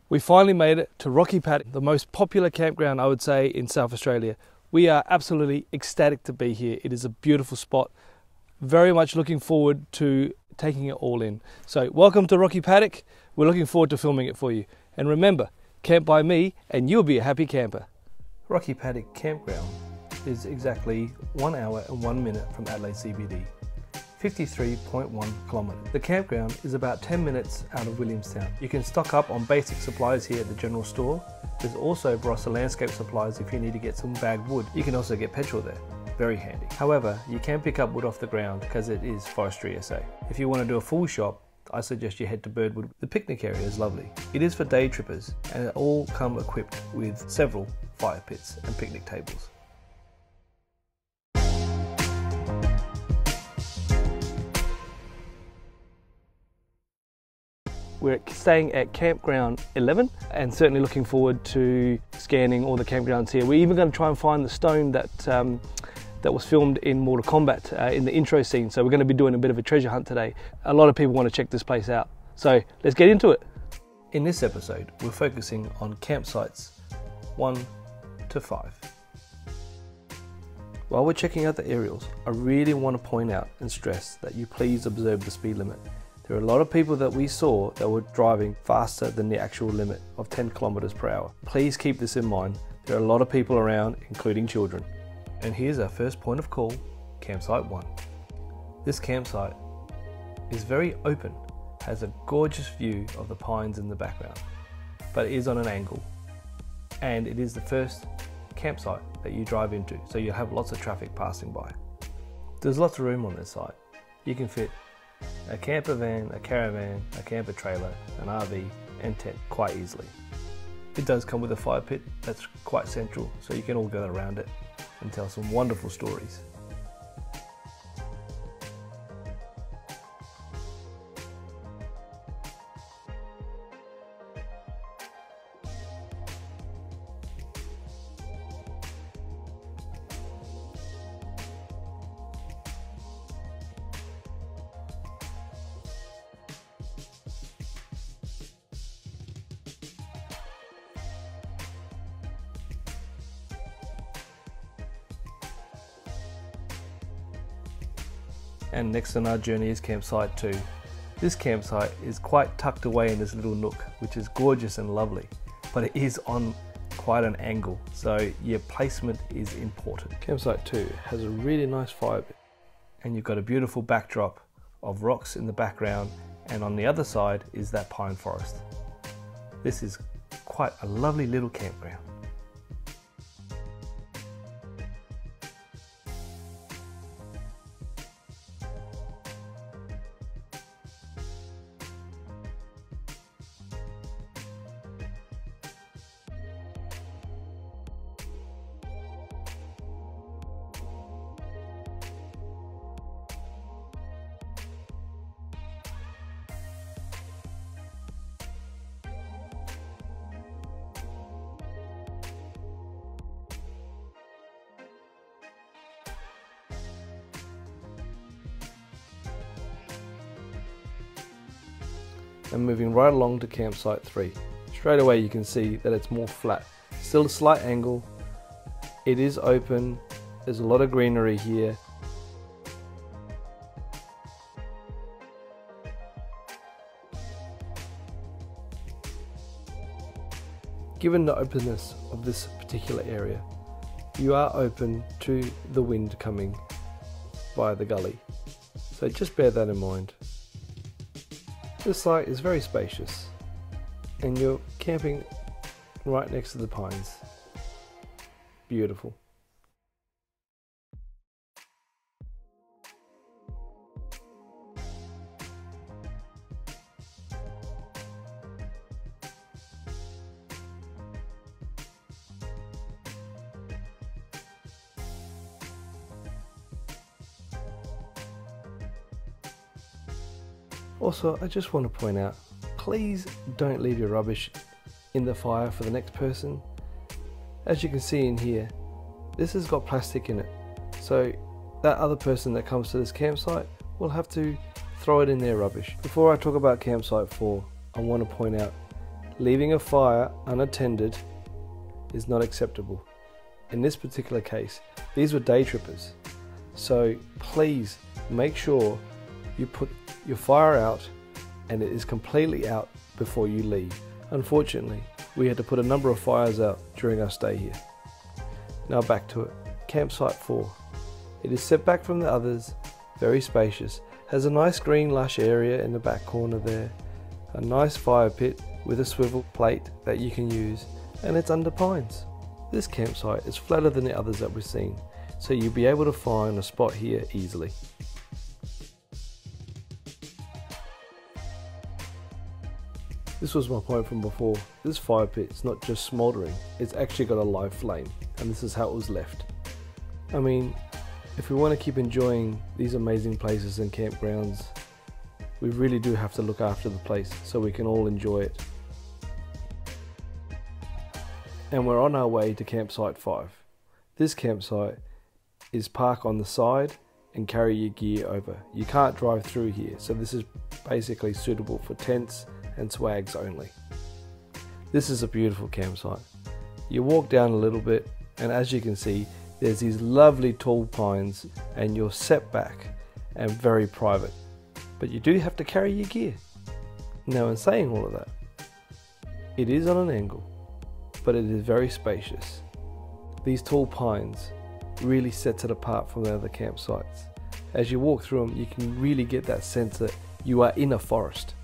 We finally made it to Rocky Paddock, the most popular campground I would say in South Australia. We are absolutely ecstatic to be here. It is a beautiful spot. Very much looking forward to taking it all in. So welcome to Rocky Paddock. We're looking forward to filming it for you. And remember, camp by me and you'll be a happy camper. Rocky Paddock Campground is exactly 1 hour and 1 minute from Adelaide CBD. 53.1 kilometres. The campground is about 10 minutes out of Williamstown. You can stock up on basic supplies here at the general store. There's also Barossa landscape supplies if you need to get some bagged wood. You can also get petrol there. Very handy. However, you can pick up wood off the ground because it is Forestry SA. If you want to do a full shop, I suggest you head to Birdwood. The picnic area is lovely. It is for day trippers and it all come equipped with several fire pits and picnic tables. We're staying at Campground 11 and certainly looking forward to scanning all the campgrounds here. We're even going to try and find the stone that was filmed in Mortal Kombat in the intro scene. So we're going to be doing a bit of a treasure hunt today. A lot of people want to check this place out. So let's get into it. In this episode, we're focusing on campsites 1 to 5. While we're checking out the aerials, I really want to point out and stress that you please observe the speed limit. There are a lot of people that we saw that were driving faster than the actual limit of 10 kilometers per hour. Please keep this in mind. There are a lot of people around, including children. And here's our first point of call, campsite 1. This campsite is very open, has a gorgeous view of the pines in the background, but it is on an angle. And it is the first campsite that you drive into, so you'll have lots of traffic passing by. There's lots of room on this site. You can fit a camper van, a caravan, a camper trailer, an RV and tent quite easily. It does come with a fire pit that's quite central, so you can all go around it and tell some wonderful stories. And next on our journey is campsite 2. This campsite is quite tucked away in this little nook, which is gorgeous and lovely, but it is on quite an angle, so your placement is important. Campsite 2 has a really nice fire pit, and you've got a beautiful backdrop of rocks in the background, and on the other side is that pine forest. This is quite a lovely little campground. And moving right along to campsite 3. Straight away you can see that it's more flat. Still a slight angle. It is open. There's a lot of greenery here. Given the openness of this particular area, you are open to the wind coming via the gully. So just bear that in mind. This site is very spacious and you're camping right next to the pines. Beautiful. Also, I just want to point out, please don't leave your rubbish in the fire for the next person. As you can see in here, this has got plastic in it, so that other person that comes to this campsite will have to throw it in their rubbish. Before I talk about campsite 4, I want to point out, Leaving a fire unattended is not acceptable. In this particular case, these were day trippers. So please make sure you put your fire out and it is completely out before you leave. Unfortunately, we had to put a number of fires out during our stay here. Now back to it. Campsite 4. It is set back from the others, very spacious, has a nice green lush area in the back corner there, a nice fire pit with a swivel plate that you can use, and it's under pines. This campsite is flatter than the others that we've seen, so you'll be able to find a spot here easily. This was my point from before. This fire pit is not just smouldering, it's actually got a live flame, and this is how it was left. I mean, if we want to keep enjoying these amazing places and campgrounds, we really do have to look after the place so we can all enjoy it. And we're on our way to campsite 5. This campsite is park on the side and carry your gear over. You can't drive through here, so this is basically suitable for tents and swags only. This is a beautiful campsite. You walk down a little bit and as you can see, there's these lovely tall pines and you're set back and very private. But you do have to carry your gear. Now in saying all of that, it is on an angle, but it is very spacious. These tall pines really sets it apart from the other campsites. As you walk through them, you can really get that sense that you are in a forest.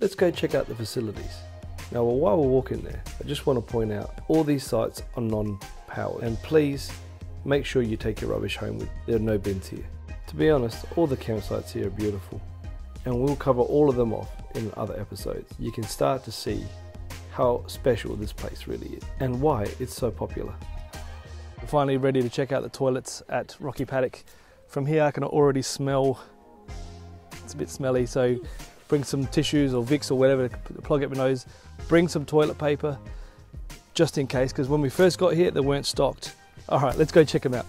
Let's go check out the facilities. Now while we're walking there, I just want to point out all these sites are non-powered, and please make sure you take your rubbish home with you. There are no bins here. To be honest, all the campsites here are beautiful, and we'll cover all of them off in other episodes. You can start to see how special this place really is and why it's so popular. We're finally ready to check out the toilets at Rocky Paddock. From here I can already smell, it's a bit smelly, so bring some tissues or Vicks or whatever to plug up your nose. Bring some toilet paper, just in case, because when we first got here, they weren't stocked. All right, let's go check them out.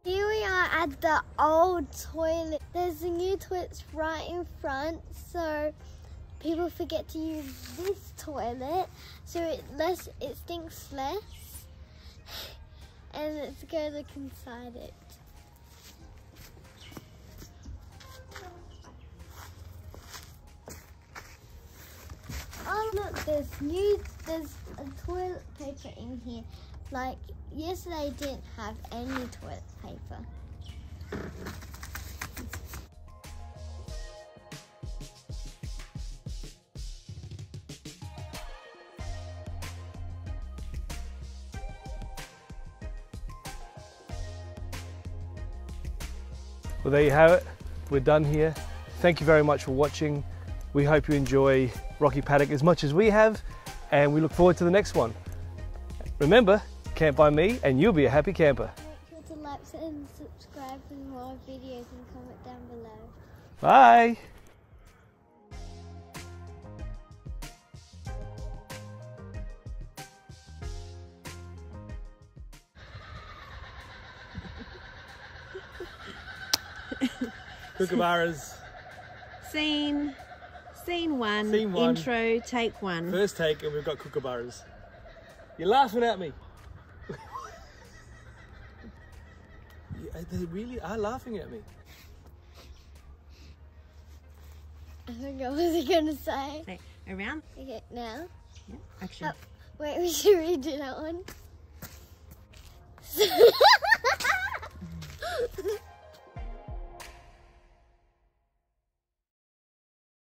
Here we are at the old toilet. There's the new toilets right in front, so people forget to use this toilet, so it stinks less. And let's go look inside it. Oh look, there's a toilet paper in here. Like, yesterday didn't have any toilet paper. Well, there you have it. We're done here. Thank you very much for watching. We hope you enjoy Rocky Paddock as much as we have, and we look forward to the next one. Remember, camp by me and you'll be a happy camper. Make sure to like and subscribe for more videos and comment down below. Bye! Kookaburras. Scene one. Scene one. Intro, take one. First take, and we've got kookaburras. You're laughing at me. They really are laughing at me. I forgot what was I going to say. Say, around. Okay, now. Yeah, action. Wait, we should redo that one.